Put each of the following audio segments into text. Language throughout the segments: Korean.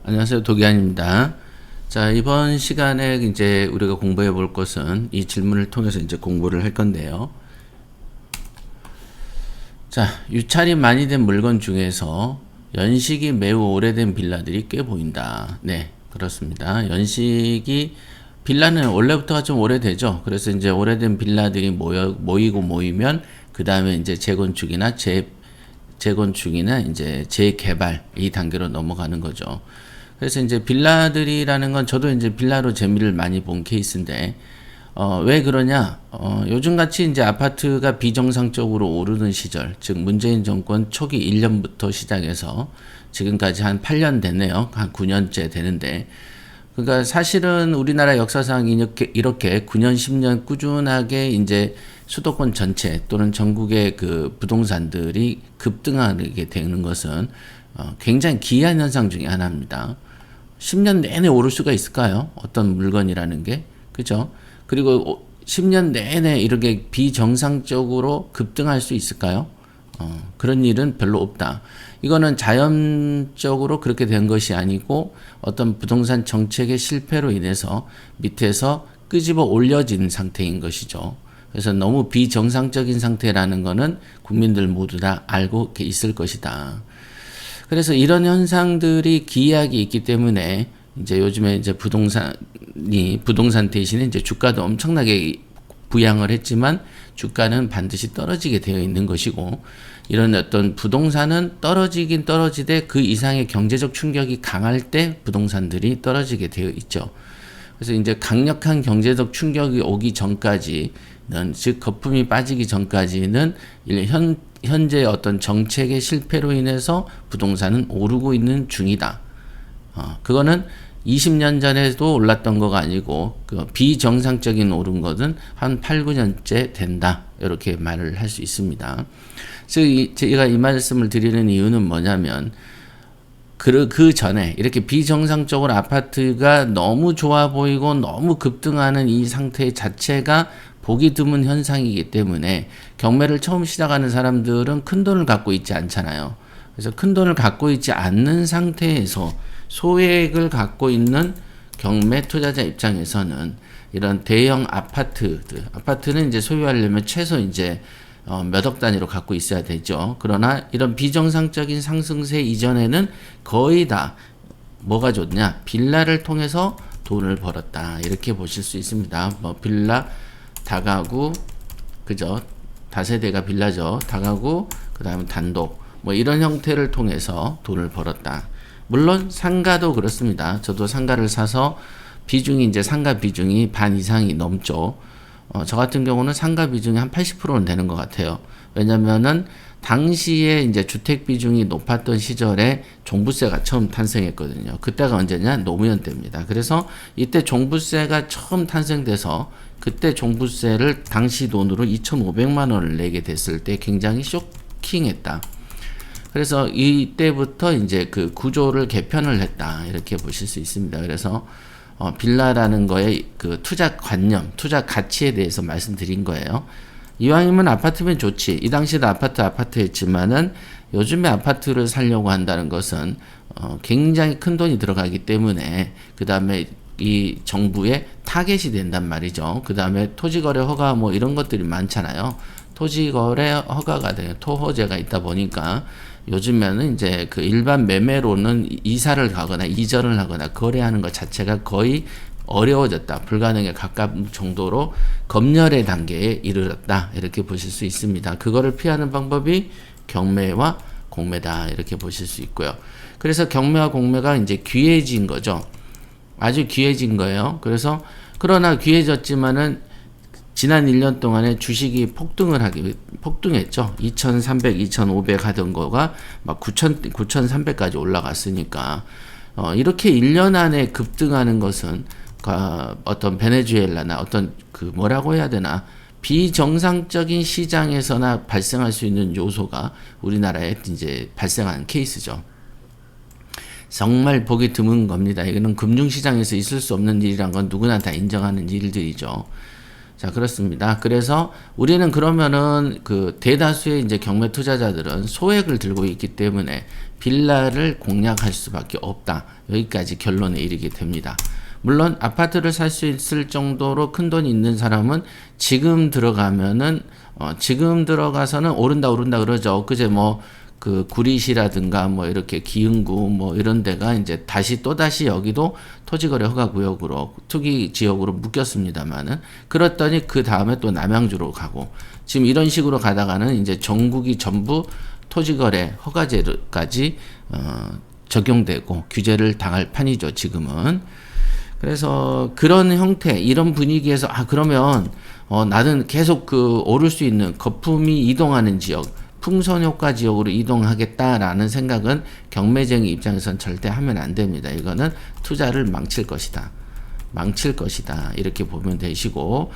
안녕하세요. 도기안입니다. 자, 이번 시간에 이제 우리가 공부해 볼 것은 이 질문을 통해서 이제 공부를 할 건데요. 자, 유찰이 많이 된 물건 중에서 연식이 매우 오래된 빌라들이 꽤 보인다. 네, 그렇습니다. 빌라는 원래부터가 좀 오래되죠. 그래서 이제 오래된 빌라들이 모이면 그 다음에 이제 재건축이나 이제 재개발 이 단계로 넘어가는 거죠. 그래서 이제 빌라들이라는 건 저도 이제 빌라로 재미를 많이 본 케이스인데, 왜 그러냐? 요즘같이 이제 아파트가 비정상적으로 오르는 시절, 즉 문재인 정권 초기 1년부터 시작해서 지금까지 한 8년 됐네요. 한 9년째 되는데, 그러니까 사실은 우리나라 역사상 이렇게 9년, 10년 꾸준하게 이제 수도권 전체 또는 전국의 그 부동산들이 급등하게 되는 것은 굉장히 기이한 현상 중에 하나입니다. 10년 내내 오를 수가 있을까요? 어떤 물건이라는 게. 그죠? 그리고 10년 내내 이렇게 비정상적으로 급등할 수 있을까요? 그런 일은 별로 없다. 이거는 자연적으로 그렇게 된 것이 아니고 어떤 부동산 정책의 실패로 인해서 밑에서 끄집어 올려진 상태인 것이죠. 그래서 너무 비정상적인 상태라는 것은 국민들 모두 다 알고 있을 것이다. 그래서 이런 현상들이 기이하게 있기 때문에 이제 요즘에 이제 부동산 대신에 이제 주가도 엄청나게 부양을 했지만 주가는 반드시 떨어지게 되어 있는 것이고, 이런 어떤 부동산은 떨어지긴 떨어지되 그 이상의 경제적 충격이 강할 때 부동산들이 떨어지게 되어 있죠. 그래서 이제 강력한 경제적 충격이 오기 전까지는, 즉 거품이 빠지기 전까지는 현재 어떤 정책의 실패로 인해서 부동산은 오르고 있는 중이다. 그거는 20년 전에도 올랐던 거가 아니고 그 비정상적인 오른 것은 한 8, 9년째 된다. 이렇게 말을 할 수 있습니다. 그래서 제가 이 말씀을 드리는 이유는 뭐냐면, 그 전에 이렇게 비정상적으로 아파트가 너무 좋아 보이고 너무 급등하는 이 상태 자체가 보기 드문 현상이기 때문에 경매를 처음 시작하는 사람들은 큰 돈을 갖고 있지 않잖아요. 그래서 큰 돈을 갖고 있지 않는 상태에서 소액을 갖고 있는 경매 투자자 입장에서는 이런 대형 아파트는 이제 소유하려면 최소 이제 몇억 단위로 갖고 있어야 되죠. 그러나 이런 비정상적인 상승세 이전에는 거의 다 뭐가 좋냐? 빌라를 통해서 돈을 벌었다. 이렇게 보실 수 있습니다. 빌라, 다가구, 그죠? 다세대가 빌라죠. 다가구, 그 다음에 단독, 이런 형태를 통해서 돈을 벌었다. 물론 상가도 그렇습니다. 저도 상가를 사서 이제 상가 비중이 반 이상이 넘죠. 저 같은 경우는 상가 비중이 한 80%는 되는 것 같아요. 왜냐면은 당시에 이제 주택 비중이 높았던 시절에 종부세가 처음 탄생했거든요. 그때가 언제냐? 노무현 때입니다. 그래서 이때 종부세가 처음 탄생돼서 그때 종부세를 당시 돈으로 2,500만 원을 내게 됐을 때 굉장히 쇼킹했다. 그래서 이때부터 이제 그 구조를 개편을 했다. 이렇게 보실 수 있습니다. 그래서 빌라라는 거에 그 투자 관념, 투자 가치에 대해서 말씀드린 거예요. 이왕이면 아파트면 좋지. 이 당시에도 아파트였지만은 요즘에 아파트를 사려고 한다는 것은 굉장히 큰 돈이 들어가기 때문에, 그 다음에 이 정부의 타겟이 된단 말이죠. 그 다음에 토지거래 허가 이런 것들이 많잖아요. 토지거래 허가가 돼요. 토호제가 있다 보니까 요즘에는 이제 그 일반 매매로는 이사를 가거나 이전을 하거나 거래하는 것 자체가 거의 어려워졌다. 불가능에 가까운 정도로 검열의 단계에 이르렀다. 이렇게 보실 수 있습니다. 그거를 피하는 방법이 경매와 공매다. 이렇게 보실 수 있고요. 그래서 경매와 공매가 이제 귀해진 거죠. 아주 귀해진 거예요. 그러나 귀해졌지만은 지난 1년 동안에 주식이 폭등했죠. 2,300, 2,500 하던 거가 막 9,300까지 올라갔으니까, 이렇게 1년 안에 급등하는 것은, 어떤 베네수엘라나 어떤 뭐라고 해야 되나, 비정상적인 시장에서나 발생할 수 있는 요소가 우리나라에 이제 발생한 케이스죠. 정말 보기 드문 겁니다. 이거는 금융시장에서 있을 수 없는 일이란 건 누구나 다 인정하는 일들이죠. 자, 그렇습니다. 그래서 우리는 그러면은 그 대다수의 이제 경매 투자자들은 소액을 들고 있기 때문에 빌라를 공략할 수밖에 없다. 여기까지 결론에 이르게 됩니다. 물론 아파트를 살 수 있을 정도로 큰 돈이 있는 사람은 지금 들어가면은 지금 들어가서는 오른다 그러죠. 그제 뭐 그 구리시라든가 뭐 이렇게 기흥구 뭐 이런 데가 이제 또다시 여기도 토지거래 허가 구역으로 투기 지역으로 묶였습니다만은 그랬더니 그 다음에 또 남양주로 가고 지금 이런 식으로 가다가는 이제 전국이 전부 토지거래 허가제까지 적용되고 규제를 당할 판이죠, 지금은. 그래서 그런 형태, 이런 분위기에서 그러면 나는 계속 그 오를 수 있는 거품이 이동하는 지역, 풍선 효과 지역으로 이동하겠다라는 생각은 경매쟁이 입장에서는 절대 하면 안 됩니다. 이거는 투자를 망칠 것이다. 이렇게 보면 되시고,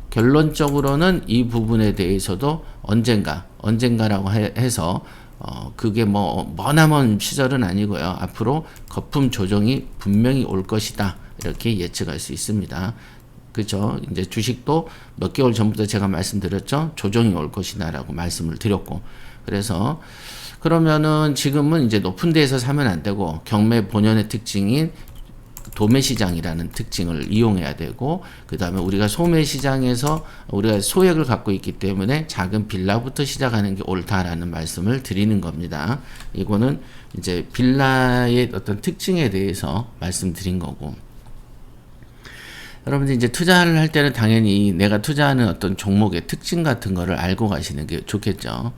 결론적으로는 이 부분에 대해서도 언젠가라고 해서 그게 뭐 머나먼 시절은 아니고요. 앞으로 거품 조정이 분명히 올 것이다. 이렇게 예측할 수 있습니다. 그죠? 이제 주식도 몇 개월 전부터 제가 말씀드렸죠. 조정이 올 것이다라고 말씀을 드렸고. 그래서 그러면은 지금은 이제 높은 데에서 사면 안 되고 경매 본연의 특징인 도매 시장이라는 특징을 이용해야 되고, 그 다음에 우리가 소매 시장에서 우리가 소액을 갖고 있기 때문에 작은 빌라부터 시작하는 게 옳다라는 말씀을 드리는 겁니다. 이거는 이제 빌라의 어떤 특징에 대해서 말씀드린 거고, 여러분들 이제 투자를 할 때는 당연히 내가 투자하는 어떤 종목의 특징 같은 거를 알고 가시는 게 좋겠죠.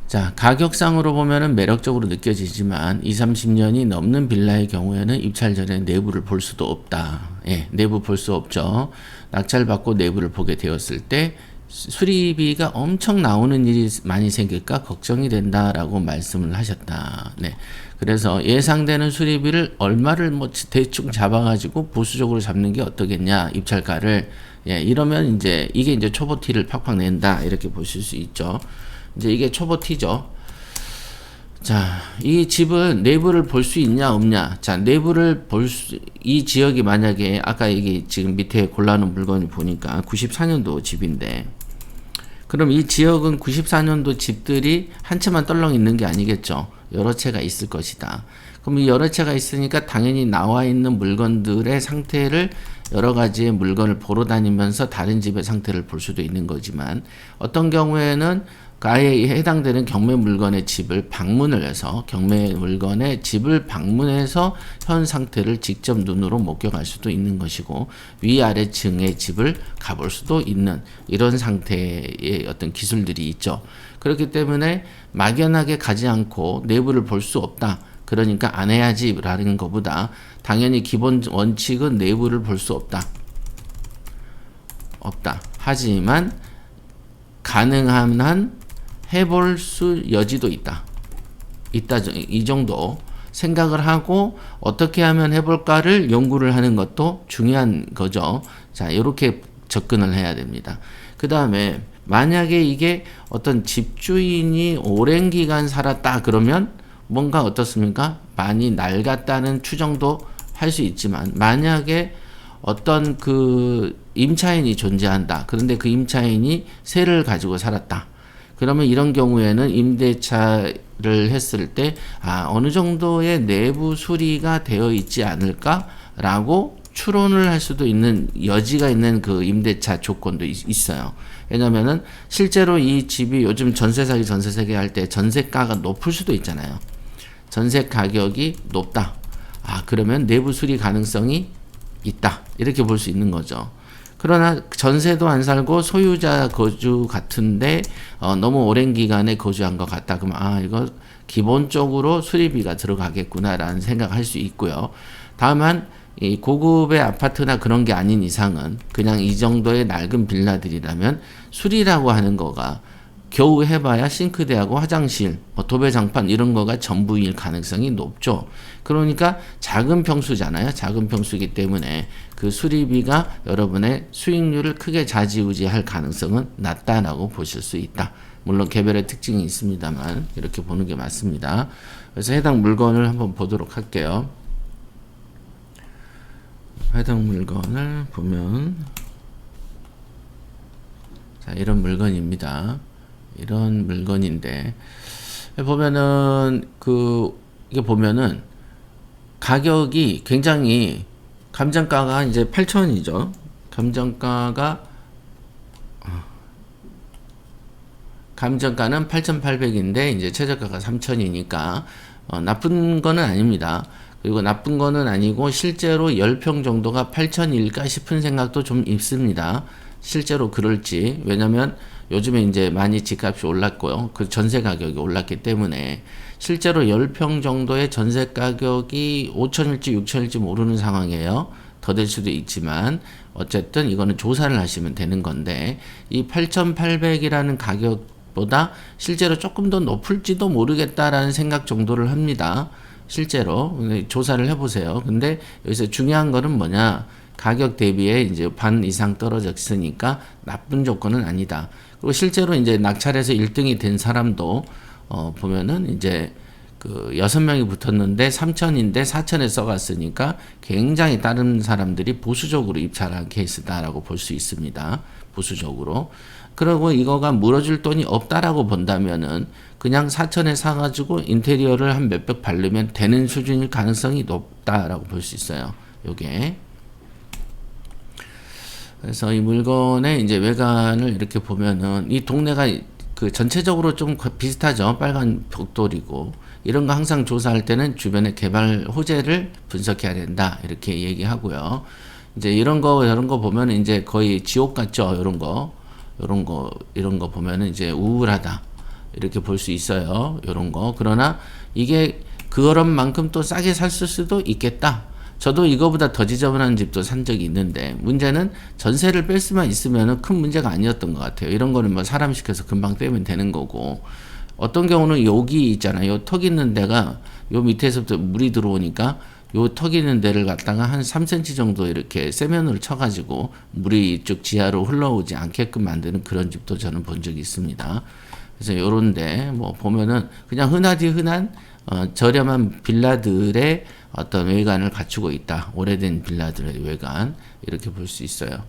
자, 가격상으로 보면은 매력적으로 느껴지지만 20, 30년이 넘는 빌라의 경우에는 입찰 전에 내부를 볼 수도 없다. 예, 내부 볼 수 없죠. 낙찰받고 내부를 보게 되었을 때 수리비가 엄청 나오는 일이 많이 생길까 걱정이 된다라고 말씀을 하셨다. 네. 그래서 예상되는 수리비를 얼마를 뭐 대충 잡아가지고 보수적으로 잡는 게 어떠겠냐, 입찰가를. 예, 이러면 이제 이게 이제 초보 티를 팍팍 낸다. 이렇게 보실 수 있죠. 이제 이게 초보 티죠. 자, 이 집은 내부를 볼 수 있냐 없냐. 자, 내부를 이 지역이 만약에 아까 이게 지금 밑에 골라놓은 물건을 보니까 94년도 집인데, 그럼 이 지역은 94년도 집들이 한 채만 떨렁 있는 게 아니겠죠. 여러 채가 있을 것이다. 그럼 이 여러 채가 있으니까 당연히 나와 있는 물건들의 상태를 여러 가지의 물건을 보러 다니면서 다른 집의 상태를 볼 수도 있는 거지만, 어떤 경우에는 아예 해당되는 경매 물건의 집을 방문을 해서 현 상태를 직접 눈으로 목격할 수도 있는 것이고, 위아래 층의 집을 가볼 수도 있는 이런 상태의 어떤 기술들이 있죠. 그렇기 때문에 막연하게 가지 않고 내부를 볼 수 없다. 그러니까 안 해야지라는 것보다 당연히 기본 원칙은 내부를 볼 수 없다. 하지만 가능한 한 해볼 수 여지도 있다. 이 정도 생각을 하고 어떻게 하면 해볼까를 연구를 하는 것도 중요한 거죠. 자, 이렇게 접근을 해야 됩니다. 그 다음에 만약에 이게 어떤 집주인이 오랜 기간 살았다 그러면 뭔가 어떻습니까? 많이 낡았다는 추정도 할 수 있지만, 만약에 어떤 그 임차인이 존재한다. 그런데 그 임차인이 세를 가지고 살았다. 그러면 이런 경우에는 임대차를 했을 때 어느 정도의 내부 수리가 되어 있지 않을까라고 추론을 할 수도 있는 여지가 있는 그 임대차 조건도 있어요. 왜냐면은 실제로 이 집이 요즘 전세 사기 할 때 전세가가 높을 수도 있잖아요. 전세 가격이 높다. 그러면 내부 수리 가능성이 있다. 이렇게 볼 수 있는 거죠. 그러나 전세도 안 살고 소유자 거주 같은데 너무 오랜 기간에 거주한 것 같다. 그러면 이거 기본적으로 수리비가 들어가겠구나라는 생각할 수 있고요. 다만 이 고급의 아파트나 그런 게 아닌 이상은 그냥 이 정도의 낡은 빌라들이라면 수리라고 하는 거가 겨우 해봐야 싱크대하고 화장실, 도배장판 이런 거가 전부일 가능성이 높죠. 그러니까 작은 평수잖아요. 작은 평수이기 때문에 그 수리비가 여러분의 수익률을 크게 좌지우지할 가능성은 낮다라고 보실 수 있다. 물론 개별의 특징이 있습니다만 이렇게 보는 게 맞습니다. 그래서 해당 물건을 한번 보도록 할게요. 해당 물건을 보면 자, 이런 물건입니다. 이런 물건인데 보면은 이게 보면은 가격이 굉장히 감정가가 이제 8,000원이죠. 감정가는 8,800인데 이제 최저가가 3,000이니까 나쁜 거는 아닙니다. 그리고 나쁜 거는 아니고 실제로 10평 정도가 8,000일까 싶은 생각도 좀 있습니다. 실제로 그럴지. 왜냐면 요즘에 이제 많이 집값이 올랐고요. 그 전세 가격이 올랐기 때문에 실제로 10평 정도의 전세 가격이 5천일지 6천일지 모르는 상황이에요. 더 될 수도 있지만 어쨌든 이거는 조사를 하시면 되는 건데 이 8,800이라는 가격보다 실제로 조금 더 높을지도 모르겠다라는 생각 정도를 합니다. 실제로 조사를 해보세요. 근데 여기서 중요한 거는 뭐냐? 가격 대비에 이제 반 이상 떨어졌으니까 나쁜 조건은 아니다. 그리고 실제로 이제 낙찰해서 1등이 된 사람도 보면은 이제 그 6명이 붙었는데 3천인데 4천에 써갔으니까 굉장히 다른 사람들이 보수적으로 입찰한 케이스다라고 볼 수 있습니다. 보수적으로. 그리고 이거가 물어줄 돈이 없다라고 본다면은 그냥 4천에 사가지고 인테리어를 한 몇백 바르면 되는 수준일 가능성이 높다라고 볼 수 있어요. 요게. 그래서 이 물건의 이제 외관을 이렇게 보면은 이 동네가 그 전체적으로 좀 비슷하죠. 빨간 벽돌이고 이런 거 항상 조사할 때는 주변의 개발 호재를 분석해야 된다 이렇게 얘기하고요. 이제 이런 거 저런 거 보면 이제 거의 지옥 같죠. 이런 거 보면은 이제 우울하다 이렇게 볼 수 있어요. 이런 거. 그러나 이게 그런 만큼 또 싸게 살 수도 있겠다. 저도 이거보다 더 지저분한 집도 산 적이 있는데 문제는 전세를 뺄 수만 있으면 큰 문제가 아니었던 것 같아요. 이런 거는 뭐 사람 시켜서 금방 빼면 되는 거고 어떤 경우는 여기 있잖아요. 턱 있는 데가 요 밑에서부터 물이 들어오니까 요 턱 있는 데를 갖다가 한 3cm 정도 이렇게 세면을 쳐가지고 물이 쭉 지하로 흘러오지 않게끔 만드는 그런 집도 저는 본 적이 있습니다. 그래서 요런데 뭐 보면은 그냥 흔한 저렴한 빌라들의 어떤 외관을 갖추고 있다. 오래된 빌라들의 외관 이렇게 볼 수 있어요.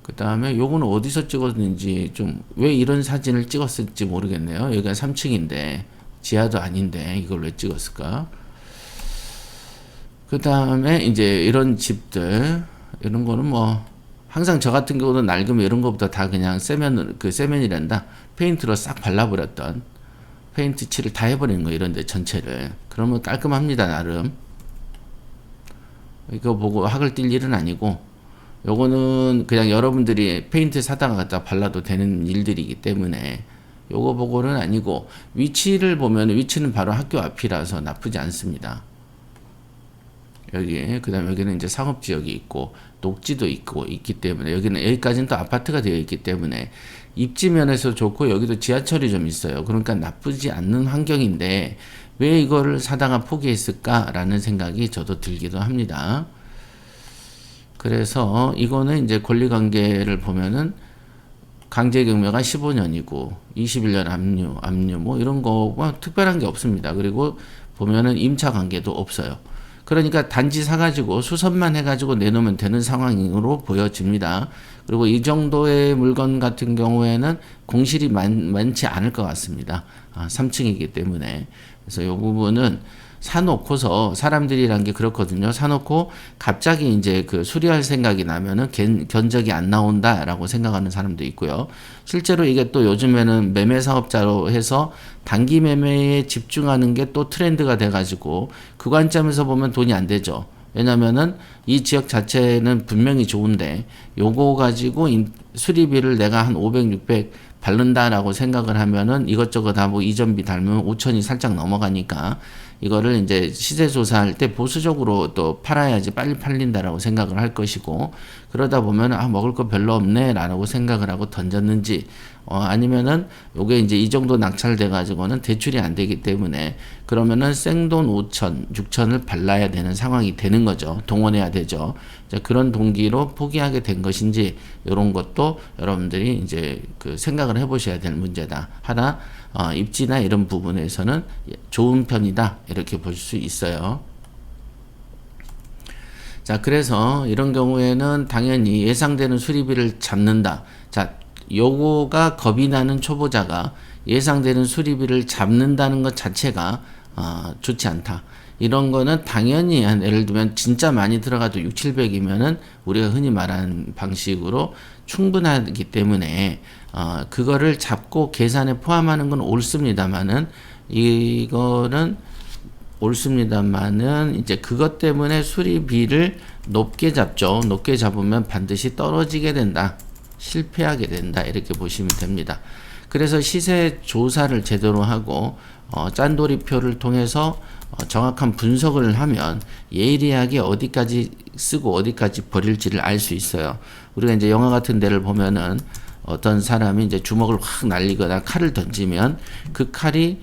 그 다음에 요거는 어디서 찍었는지 좀 왜 이런 사진을 찍었을지 모르겠네요. 여기가 3층인데 지하도 아닌데 이걸 왜 찍었을까? 그 다음에 이제 이런 집들 이런 거는 뭐 항상 저 같은 경우는 낡으면 이런 거보다 다 그냥 세면이란다 페인트로 싹 발라버렸던 페인트 칠을 다 해버리는 거 이런데 전체를 그러면 깔끔합니다 나름. 이거 보고 학을 띨 일은 아니고 요거는 그냥 여러분들이 페인트 사다가 갖다 발라도 되는 일들이기 때문에 요거 보고는 아니고 위치를 보면 위치는 바로 학교 앞이라서 나쁘지 않습니다. 여기 그 다음에 여기는 이제 상업지역이 있고 녹지도 있기 때문에 여기까지는 또 아파트가 되어 있기 때문에 입지면에서 좋고 여기도 지하철이 좀 있어요. 그러니까 나쁘지 않는 환경인데 왜 이거를 사다가 포기했을까라는 생각이 저도 들기도 합니다. 그래서 이거는 이제 권리관계를 보면은 강제경매가 15년이고 21년 압류 뭐 이런 거가 특별한 게 없습니다. 그리고 보면은 임차관계도 없어요. 그러니까 단지 사가지고 수선만 해가지고 내놓으면 되는 상황으로 보여집니다. 그리고 이 정도의 물건 같은 경우에는 공실이 많지 않을 것 같습니다. 3층이기 때문에. 그래서 이 부분은 사놓고서 사람들이란 게 그렇거든요. 사놓고 갑자기 이제 그 수리할 생각이 나면은 견적이 안 나온다라고 생각하는 사람도 있고요. 실제로 이게 또 요즘에는 매매 사업자로 해서 단기 매매에 집중하는 게 또 트렌드가 돼가지고 그 관점에서 보면 돈이 안 되죠. 왜냐면은 이 지역 자체는 분명히 좋은데 요거 가지고 수리비를 내가 한 500, 600 바른다라고 생각을 하면은 이것저것 다 뭐 이전비 달면 5천이 살짝 넘어가니까 이거를 이제 시세 조사할 때 보수적으로 또 팔아야지 빨리 팔린다라고 생각을 할 것이고 그러다 보면 먹을 거 별로 없네라고 생각을 하고 던졌는지 아니면은 요게 이제 이 정도 낙찰돼 가지고는 대출이 안 되기 때문에 그러면은 생돈 5천, 6천을 발라야 되는 상황이 되는 거죠. 동원해야 되죠. 그런 동기로 포기하게 된 것인지 이런 것도 여러분들이 이제 그 생각을 해보셔야 될 문제다. 하나 입지나 이런 부분에서는 좋은 편이다 이렇게 볼 수 있어요. 자, 그래서 이런 경우에는 당연히 예상되는 수리비를 잡는다. 자, 요거가 겁이 나는 초보자가 예상되는 수리비를 잡는다는 것 자체가 좋지 않다. 이런 거는 당연히 예를 들면 진짜 많이 들어가도 6, 700이면은 우리가 흔히 말하는 방식으로 충분하기 때문에 그거를 잡고 계산에 포함하는 건 옳습니다만은 이거는 옳습니다만은 이제 그것 때문에 수리비를 높게 잡죠. 높게 잡으면 반드시 떨어지게 된다. 실패하게 된다. 이렇게 보시면 됩니다. 그래서 시세 조사를 제대로 하고 짠돌이표를 통해서 정확한 분석을 하면 예리하게 어디까지 쓰고 어디까지 버릴지를 알 수 있어요. 우리가 이제 영화 같은 데를 보면은 어떤 사람이 이제 주먹을 확 날리거나 칼을 던지면 그 칼이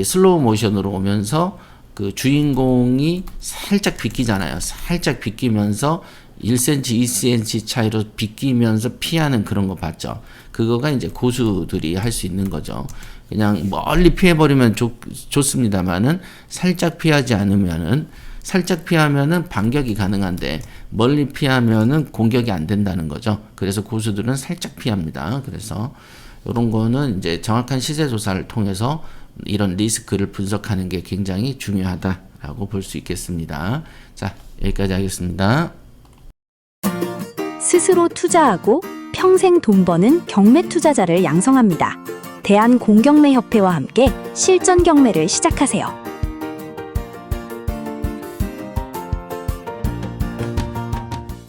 슬로우 모션으로 오면서 그 주인공이 살짝 비끼잖아요. 살짝 비끼면서 1cm, 2cm 차이로 비끼면서 피하는 그런 거 봤죠. 그거가 이제 고수들이 할 수 있는 거죠. 그냥 멀리 피해버리면 좋습니다만은 살짝 피하지 않으면은 살짝 피하면은 반격이 가능한데 멀리 피하면은 공격이 안 된다는 거죠. 그래서 고수들은 살짝 피합니다. 그래서 이런 거는 이제 정확한 시세 조사를 통해서 이런 리스크를 분석하는 게 굉장히 중요하다라고 볼 수 있겠습니다. 자, 여기까지 하겠습니다. 스스로 투자하고 평생 돈 버는 경매 투자자를 양성합니다. 대한공경매협회와 함께 실전 경매를 시작하세요.